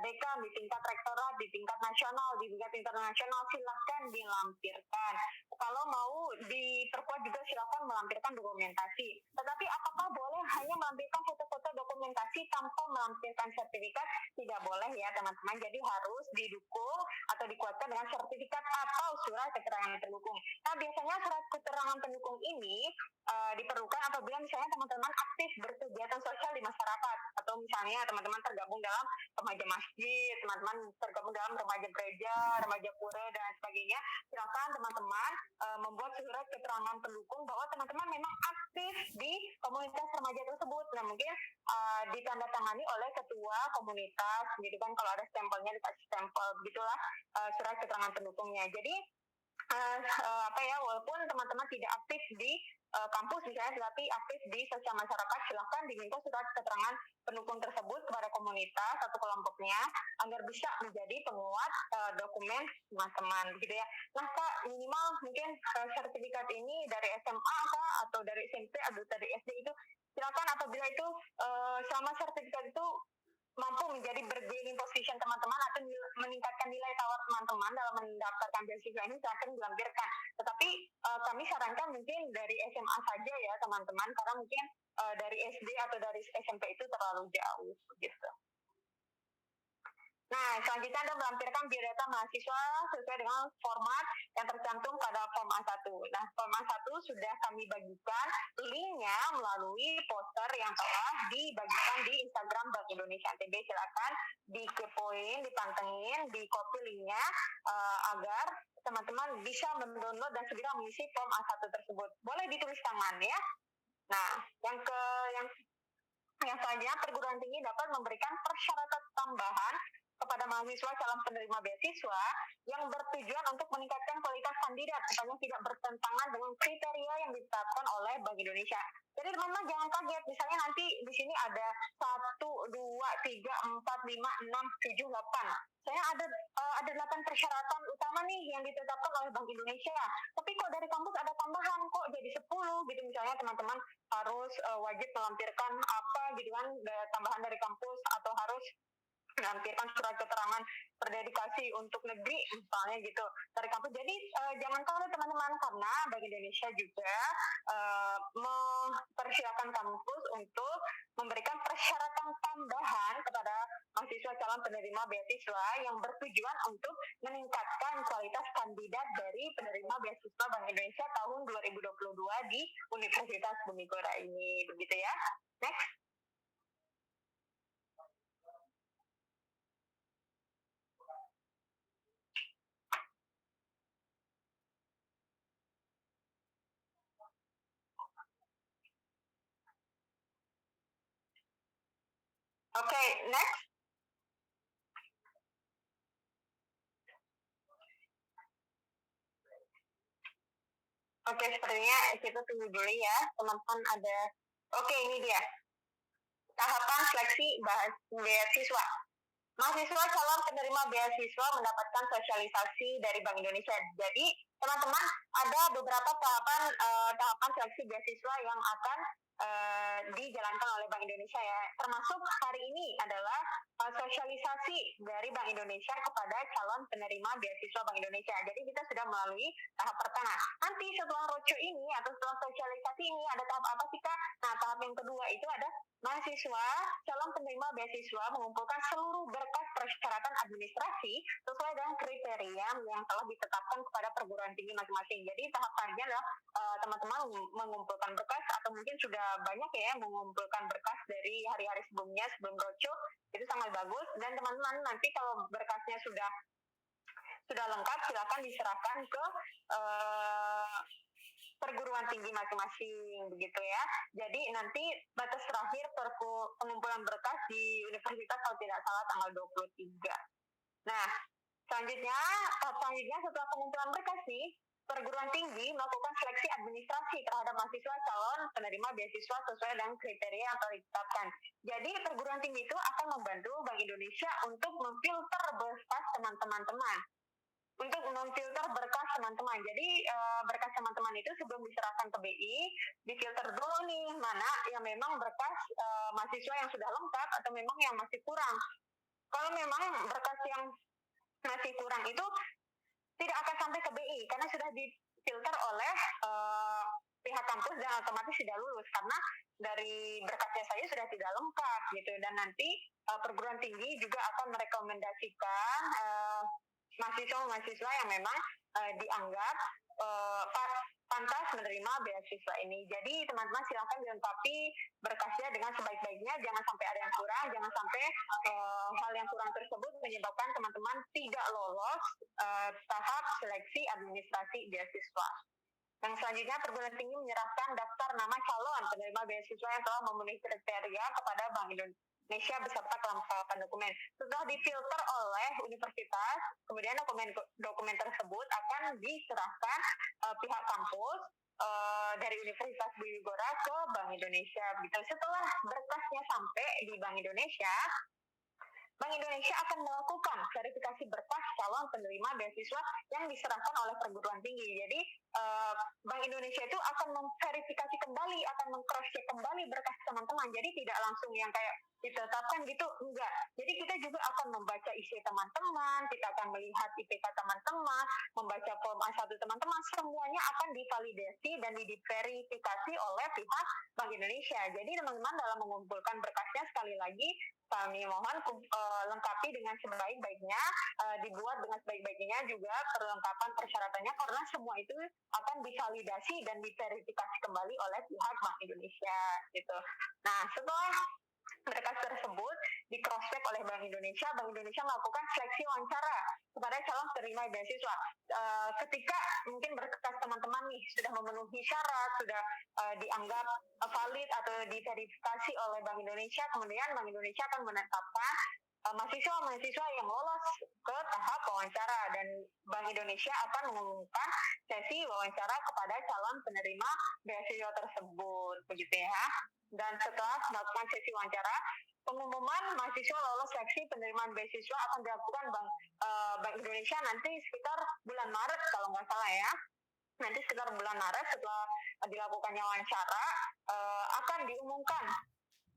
dekan, di tingkat rektorat, di tingkat nasional, di tingkat internasional, silahkan dilampirkan. Kalau mau diperkuat juga silahkan melampirkan dokumentasi. Tetapi apakah boleh hanya melampirkan foto-foto dokumentasi tanpa melampirkan sertifikat? Tidak boleh ya teman-teman. Jadi harus didukung atau dikuatkan dengan sertifikat atau surat keterangan pendukung. Nah, biasanya surat keterangan pendukung ini diperlukan apabila misalnya teman-teman aktif berkegiatan sosial di masyarakat, atau misalnya teman-teman tergabung dalam remaja masjid, teman-teman tergabung dalam remaja gereja, remaja pura dan sebagainya. Silakan teman-teman membuat surat keterangan pendukung bahwa teman-teman memang aktif di komunitas remaja tersebut. Nah, mungkin ditandatangani oleh ketua komunitas gitu kan, kalau ada stempelnya dikasih stempel begitulah surat keterangan pendukungnya. Jadi walaupun teman-teman tidak aktif di kampus misalnya, tetapi aktif di sosial masyarakat, silahkan diminta surat keterangan pendukung tersebut kepada komunitas atau kelompoknya agar bisa menjadi penguat dokumen teman-teman gitu ya. Nah Kak, minimal mungkin sertifikat ini dari SMA Kak, atau dari SMP atau dari SD itu silakan, apabila itu selama sertifikat itu mampu menjadi bargaining position teman-teman atau meningkatkan nilai tawar teman-teman dalam mendaftarkan beasiswa ini, silakan dilampirkan. Tetapi kami sarankan mungkin dari SMA saja ya teman-teman, karena mungkin dari SD atau dari SMP itu terlalu jauh gitu. Nah, selanjutnya Anda melampirkan biodata mahasiswa sesuai dengan format yang tercantum pada form A1. Nah, form A1 sudah kami bagikan linknya melalui poster yang telah dibagikan di Instagram Bank Indonesia NTB. Silakan dikepoin, dipantengin, di copy linknya agar teman-teman bisa mendownload dan segera mengisi form A1 tersebut. Boleh ditulis tangan ya. Nah, yang selanjutnya, perguruan tinggi dapat memberikan persyaratan tambahan kepada mahasiswa calon penerima beasiswa yang bertujuan untuk meningkatkan kualitas kandidat, supaya tidak bertentangan dengan kriteria yang ditetapkan oleh Bank Indonesia. Jadi teman-teman jangan kaget, misalnya nanti di sini ada 1, 2, 3, 4, 5, 6, 7, 8. Saya ada 8 persyaratan utama nih yang ditetapkan oleh Bank Indonesia. Tapi kok dari kampus ada tambahan, kok jadi 10 gitu, misalnya teman-teman harus wajib melampirkan apa gitu kan, tambahan dari kampus, atau harus melampirkan surat keterangan berdedikasi untuk negeri misalnya gitu dari kampus. Jadi jangan kaget teman-teman, karena Bank Indonesia juga mempersilakan kampus untuk memberikan persyaratan tambahan kepada mahasiswa calon penerima beasiswa yang bertujuan untuk meningkatkan kualitas kandidat dari penerima beasiswa Bank Indonesia tahun 2022 di Universitas Bumi Gora ini, begitu ya. Next. Oke, next. Oke, sepertinya kita tunggu dulu ya, teman-teman ada. Oke, ini dia. Tahapan seleksi beasiswa. Mahasiswa calon penerima beasiswa mendapatkan sosialisasi dari Bank Indonesia. Jadi, teman-teman, ada beberapa tahapan seleksi beasiswa yang akan dijalankan oleh Bank Indonesia ya. Termasuk hari ini adalah sosialisasi dari Bank Indonesia kepada calon penerima beasiswa Bank Indonesia. Jadi kita sudah melalui tahap pertama. Nanti setelah roadshow ini atau setelah sosialisasi ini ada tahap apa sih Kak? Nah, tahap yang kedua itu ada mahasiswa calon penerima beasiswa mengumpulkan seluruh berkas persyaratan administrasi sesuai dengan kriteria yang telah ditetapkan kepada perguruan tinggi masing-masing. Jadi tahap selanjutnya adalah teman-teman mengumpulkan berkas, atau mungkin sudah banyak ya mengumpulkan berkas dari hari-hari sebelumnya, sebelum roadshow, itu sangat bagus. Dan teman-teman nanti kalau berkasnya sudah lengkap, silakan diserahkan ke perguruan tinggi masing-masing begitu ya. Jadi nanti batas terakhir pengumpulan berkas di universitas kalau tidak salah tanggal 23. Nah, selanjutnya setelah pengumpulan berkas nih, perguruan tinggi melakukan seleksi administrasi terhadap mahasiswa calon penerima beasiswa sesuai dengan kriteria yang telah ditetapkan. Jadi perguruan tinggi itu akan membantu Bank Indonesia untuk memfilter berkas teman-teman. Jadi berkas teman-teman itu sebelum diserahkan ke BI, difilter dulu nih mana yang memang berkas mahasiswa yang sudah lengkap atau memang yang masih kurang. Kalau memang berkas yang masih kurang itu tidak akan sampai ke BI karena sudah difilter oleh pihak kampus dan otomatis tidak lulus karena dari berkasnya saya sudah tidak lengkap gitu. Dan nanti perguruan tinggi juga akan merekomendasikan mahasiswa yang memang dianggap pantas menerima beasiswa ini. Jadi teman-teman silakan dilengkapi berkasnya dengan sebaik-baiknya, jangan sampai ada yang kurang, jangan sampai hal yang kurang tersebut menyebabkan teman-teman tidak lolos tahap seleksi administrasi beasiswa. Yang selanjutnya, perguruan tinggi menyerahkan daftar nama calon penerima beasiswa yang telah memenuhi kriteria kepada Bank Indonesia beserta kelengkapan dokumen. Setelah difilter oleh universitas, kemudian dokumen tersebut akan diserahkan pihak kampus dari Universitas Bumi Gora ke Bank Indonesia. Begitu. Setelah berkasnya sampai di Bank Indonesia, Bank Indonesia akan melakukan verifikasi berkas calon penerima beasiswa yang diserahkan oleh perguruan tinggi. Jadi Bank Indonesia itu akan memverifikasi kembali, akan meng-cross-check kembali berkas teman-teman. Jadi tidak langsung yang kayak ditetapkan gitu, enggak. Jadi kita juga akan membaca isi teman-teman, kita akan melihat IPK teman-teman, membaca form A1 teman-teman, semuanya akan divalidasi dan diverifikasi oleh pihak Bank Indonesia. Jadi teman-teman dalam mengumpulkan berkasnya, sekali lagi kami mohon lengkapi dengan sebaik-baiknya, dibuat dengan sebaik-baiknya juga perlengkapan persyaratannya, karena semua itu akan divalidasi dan diverifikasi kembali oleh pihak Bank Indonesia gitu. Nah, setelah berkas tersebut di cross check oleh Bank Indonesia melakukan seleksi wawancara kepada calon penerima beasiswa. Ketika mungkin berkas teman-teman nih sudah memenuhi syarat, sudah dianggap valid atau diverifikasi oleh Bank Indonesia, kemudian Bank Indonesia akan menetapkan mahasiswa-mahasiswa yang lolos ke tahap wawancara, dan Bank Indonesia akan mengumumkan sesi wawancara kepada calon penerima beasiswa tersebut, begitu ya. Dan setelah melakukan sesi wawancara, pengumuman mahasiswa lolos seleksi penerimaan beasiswa akan dilakukan Bank Indonesia nanti sekitar bulan Maret kalau nggak salah ya. Nanti sekitar bulan Maret setelah dilakukannya wawancara, akan diumumkan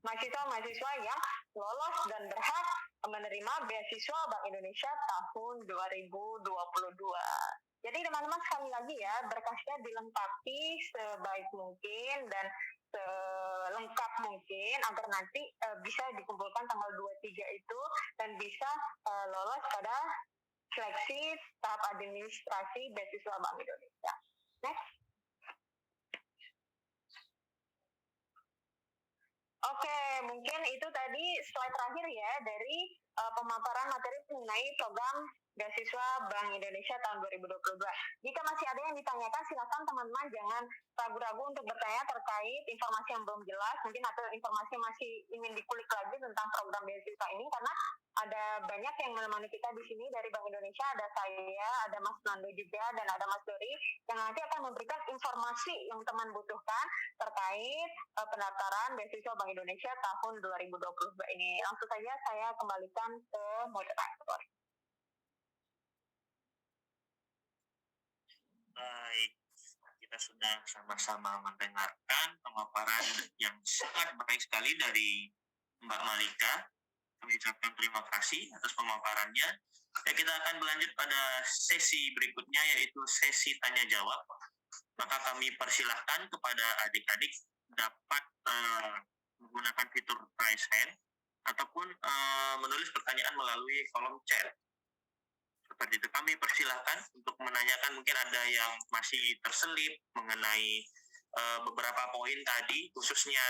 mahasiswa-mahasiswa yang lolos dan berhak menerima beasiswa Bank Indonesia tahun 2022. Jadi teman-teman, sekali lagi ya, berkasnya dilengkapi sebaik mungkin dan selengkap mungkin agar nanti bisa dikumpulkan tanggal 23 itu dan bisa lolos pada seleksi tahap administrasi beasiswa Bank Indonesia. Next. Oke, mungkin itu tadi slide terakhir ya dari pemaparan materi mengenai program beasiswa Bank Indonesia tahun 2022. Jika masih ada yang ditanyakan, silakan teman-teman jangan ragu-ragu untuk bertanya terkait informasi yang belum jelas, mungkin atau informasi yang masih ingin dikulik lagi tentang program beasiswa ini, karena ada banyak yang menemani kita di sini dari Bank Indonesia, ada saya, ada Mas Nando juga, dan ada Mas Dori, yang nanti akan memberikan informasi yang teman butuhkan terkait pendaftaran beasiswa Bank Indonesia tahun 2022 ini. Langsung saja saya kembalikan ke moderator. Baik, kita sudah sama-sama mendengarkan pemaparan yang sangat baik sekali dari Mbak Malika. Kami ucapkan terima kasih atas pemaparannya. Dan kita akan berlanjut pada sesi berikutnya, yaitu sesi tanya-jawab. Maka kami persilahkan kepada adik-adik dapat menggunakan fitur raise hand ataupun menulis pertanyaan melalui kolom chat. Seperti itu, kami persilahkan untuk menanyakan, mungkin ada yang masih terselip mengenai beberapa poin tadi, khususnya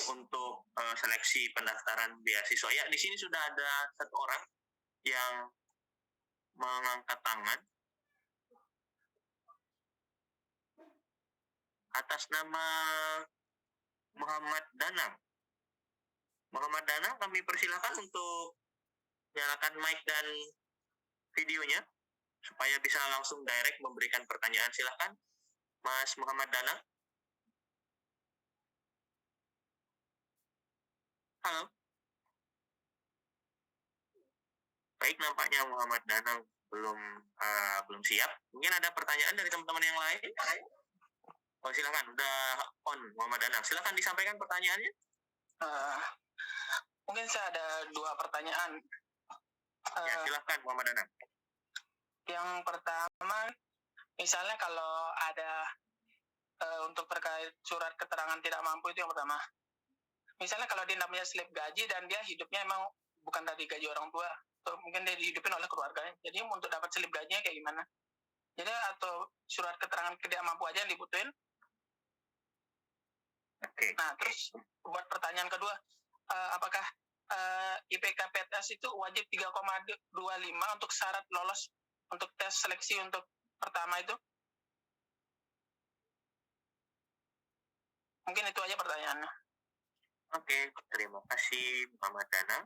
untuk seleksi pendaftaran beasiswa. Ya, di sini sudah ada satu orang yang mengangkat tangan atas nama Muhammad Danang. Muhammad Danang, kami persilahkan untuk nyalakan mic dan videonya supaya bisa langsung direct memberikan pertanyaan. Silakan, Mas Muhammad Danang. Halo. Baik, nampaknya Muhammad Danang belum siap. Mungkin ada pertanyaan dari teman-teman yang lain? Oh, silakan, udah on Muhammad Danang. Silakan disampaikan pertanyaannya. Mungkin saya ada 2 pertanyaan. Ya, silakan Muhammad Danang. Yang pertama, misalnya kalau ada untuk terkait surat keterangan tidak mampu, itu yang pertama. Misalnya kalau dia namanya slip gaji dan dia hidupnya emang bukan dari gaji orang tua, atau mungkin dia dihidupin oleh keluarganya. Jadi untuk dapat slip gajinya kayak gimana? Jadi atau surat keterangan tidak mampu aja yang dibutuhin. Oke. Nah, terus buat pertanyaan kedua, apakah IPK PTS itu wajib 3,25 untuk syarat lolos untuk tes seleksi untuk pertama itu? Mungkin itu aja pertanyaannya. Oke, terima kasih Muhammad Danang.